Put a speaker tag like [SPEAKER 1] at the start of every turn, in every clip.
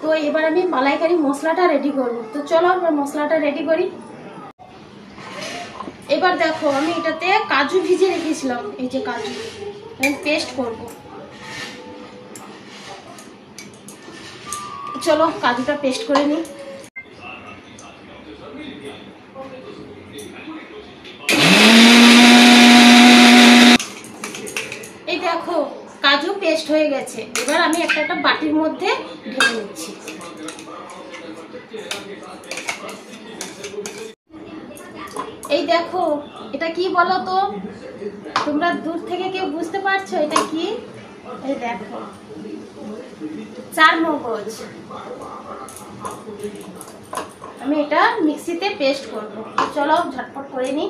[SPEAKER 1] তো এবার আমি মালাইকারি মশলাটা রেডি করব। তো চলো এবার মশলাটা রেডি করি। এবার দেখো আমি এটাতে কাজু ভিজিয়ে রেখেছিলাম, এই যে কাজু আমি পেস্ট করব। চলো কাজুটা পেস্ট করে নিই। এই দেখো কাজু পেস্ট হয়ে গেছে। এবার আমি একটা বাটির মধ্যে ঢেলে নিচ্ছি। এই দেখো এটা কি বলো তো, তোমরা দূর থেকে কেউ বুঝতে পারছো এটা কি? এই দেখো চার মগজ। আমি এটা মিক্সিতে পেস্ট করব। চলো ঝটপট করে নিই।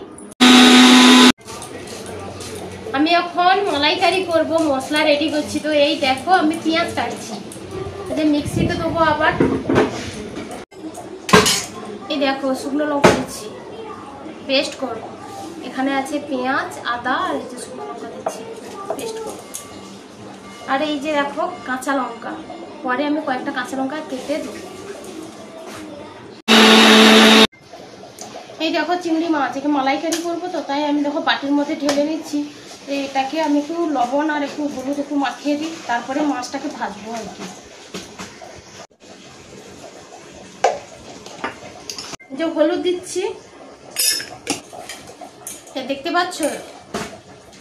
[SPEAKER 1] আমি এখন মালাইকারি করব, মশলা রেডি করছি। তো এই দেখো আমি পেঁয়াজ কাটছি, যে মিক্সিতে দেবো আবার। এই দেখো শুকনো লঙ্কা দিচ্ছি, পেস্ট করব। এখানে আছে পেঁয়াজ, আদা আর এই যে শুকনো লঙ্কা দিচ্ছি, পেস্ট করব। আর এই যে দেখো কাঁচা লঙ্কা, পরে আমি কয়েকটা কাঁচা লঙ্কা কেটে দেবো। এই দেখো চিংড়ি মাছ, একে মালাইকারি করবো তো তাই আমি দেখো বাটির মধ্যে ঢেলে নিচ্ছি। এটাকে আমি একটু লবণ আর একটু হলুদ একটু মাখিয়ে দিই, তারপরে মাছটাকে ভাজবো আর কি। যে হলুদ দিচ্ছি, দেখতে পাচ্ছ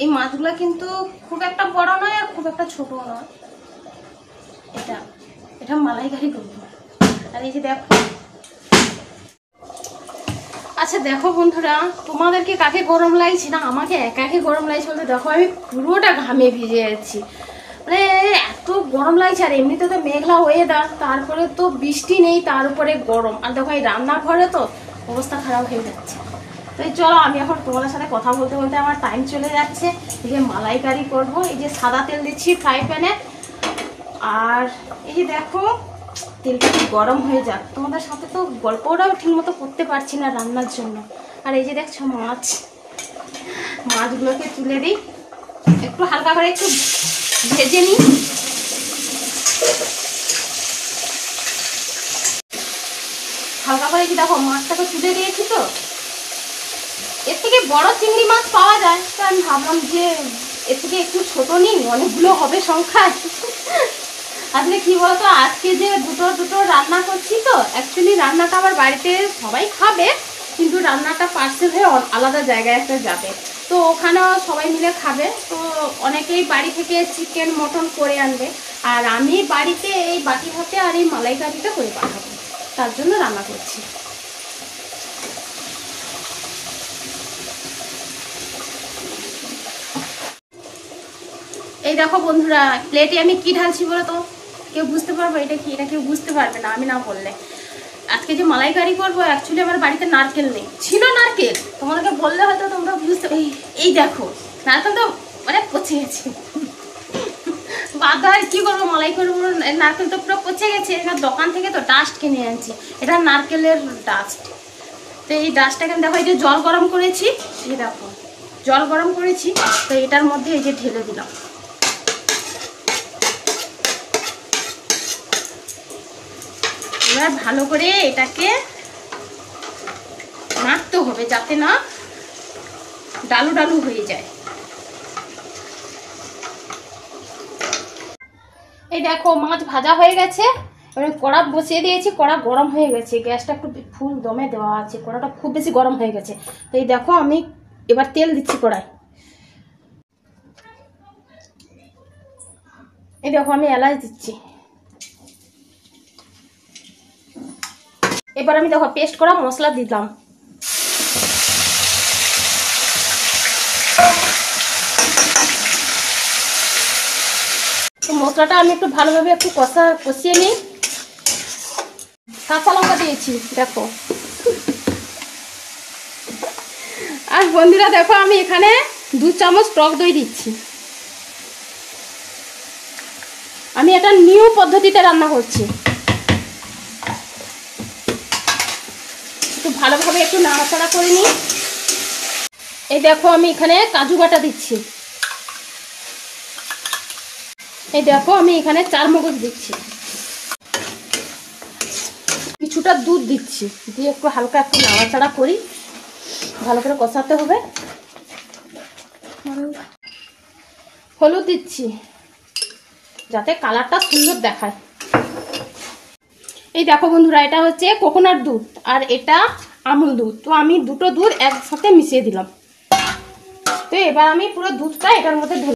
[SPEAKER 1] এই মাছগুলো কিন্তু খুব একটা বড় নয় আর খুব একটা ছোট নয়। এটা মালাইকারি করবো। আর এই যে দেখো, আচ্ছা দেখো বন্ধুরা, তোমাদেরকে কাকে গরম লাগছে না আমাকে একাকে গরম লাগছে বলতে, দেখো আমি পুরোটা ঘামে ভিজে যাচ্ছি। মানে এত গরম লাগছে। আর এমনিতে তো মেঘলা ওয়েদার, তারপরে তো বৃষ্টি নেই, তার উপরে গরম। আর দেখো এই রান্নাঘরে তো অবস্থা খারাপ হয়ে যাচ্ছে। তো চলো আমি এখন তোমাদের সাথে কথা বলতে বলতে আমার টাইম চলে যাচ্ছে। এই যে মালাইকারি করবো, এই যে সাদা তেল দিচ্ছি ফ্রাই প্যানে। আর এই যে দেখো তেলটা কি গরম হয়ে যাক, তোমাদের সাথে তো গল্পটাও ঠিক মতো করতে পারছি না রান্নার জন্য। আর এই যে দেখছো মাছগুলোকে তুলে দিই, একটু হালকা করে একটু ভেজে নিই। হালকা করে কি দেখো মাছটাকে তুলে দিয়েছি। তো এর থেকে বড় চিংড়ি মাছ পাওয়া যায়, তো আমি ভাবলাম যে এর থেকে একটু ছোট নিই, অনেকগুলো হবে সংখ্যায়। আসলে কি বলতো, আজকে যে দুটো রান্না করছি, তো অ্যাকচুয়ালি রান্নাটা আমার বাড়িতে সবাই খাবে, কিন্তু রান্নাটা পার্সেল হয়ে আলাদা জায়গায় একটা যাবে। তো ওখানেও সবাই মিলে খাবে। তো অনেকেই বাড়ি থেকে চিকেন মটন করে আনবে, আর আমি বাড়িতে এই বাটি ভাতে আর এই মালাইকারিটা করে পাঠাবো, তার জন্য রান্না করছি। এই দেখো বন্ধুরা, প্লেটে আমি কি ঢালছি বলো তো? কেউ বুঝতে পারবো এটা কি? এটা কেউ বুঝতে পারবে না আমি না বললে। আজকে যে মালাইকারি করবো, অ্যাকচুয়ালি আমার বাড়িতে নারকেল নেই, ছিল নারকেল, তোমাদেরকে বললে হয়তো তোমরা বুঝতে। এই দেখো নারকেল তো মানে পচে গেছে। বাধ্য হয় কি করবো, মালাই করবো, নারকেল তো পুরো পচে গেছে। এবার দোকান থেকে তো ডাস্ট কিনে আনছি, এটা নারকেলের ডাস্ট। তো এই ডাস্টটাকে দেখো, এই যে জল গরম করেছি, এই দেখো জল গরম করেছি, তো এটার মধ্যে এই যে ঢেলে দিলাম। এবার ভালো করে এটাকে মাখতে হবে যাতে না ডালু ডালু হয়ে যায়। এই দেখো মাছ ভাজা হয়ে গেছে। এবার কড়া বসিয়ে দিয়েছি, কড়া গরম হয়ে গেছে, গ্যাসটা একটু ফুল দমে দেওয়া আছে, কড়াটা খুব বেশি গরম হয়ে গেছে। তো এই দেখো আমি এবার তেল দিচ্ছি কড়ায়। এই দেখো আমি এলাচ দিচ্ছি। এবার আমি দেখো পেস্ট করা মশলা দিলাম। মশলাটা আমি একটু ভালোভাবে একটু কষিয়ে নিই। কাঁচা লঙ্কা দিয়েছি দেখো। আর বন্ধুরা দেখো আমি এখানে 2 চামচ টক দই দিচ্ছি। আমি এটা নিউ পদ্ধতিতে রান্না করছি। একটু ভালোভাবে একটু নাড়াচাড়া করে নিই। এই দেখো আমি এখানে কাজু বাটা দিচ্ছি। এই দেখো আমি এখানে 4 মগজ দিচ্ছি। কিছুটা দুধ দিচ্ছি, দিয়ে একটু হালকা একটু নাড়াচাড়া করি, ভালো করে কষাতে হবে। হলুদ দিচ্ছি যাতে কালারটা সুন্দর দেখায়। এই দেখো বন্ধুরা, এটা হচ্ছে কোকোনাট দুধ আর এটা আমুল দুধ। তো আমি দুটো দুধ একসাথে মিশিয়ে দিলাম। তো এবার আমি পুরো দুধটা এটার মধ্যে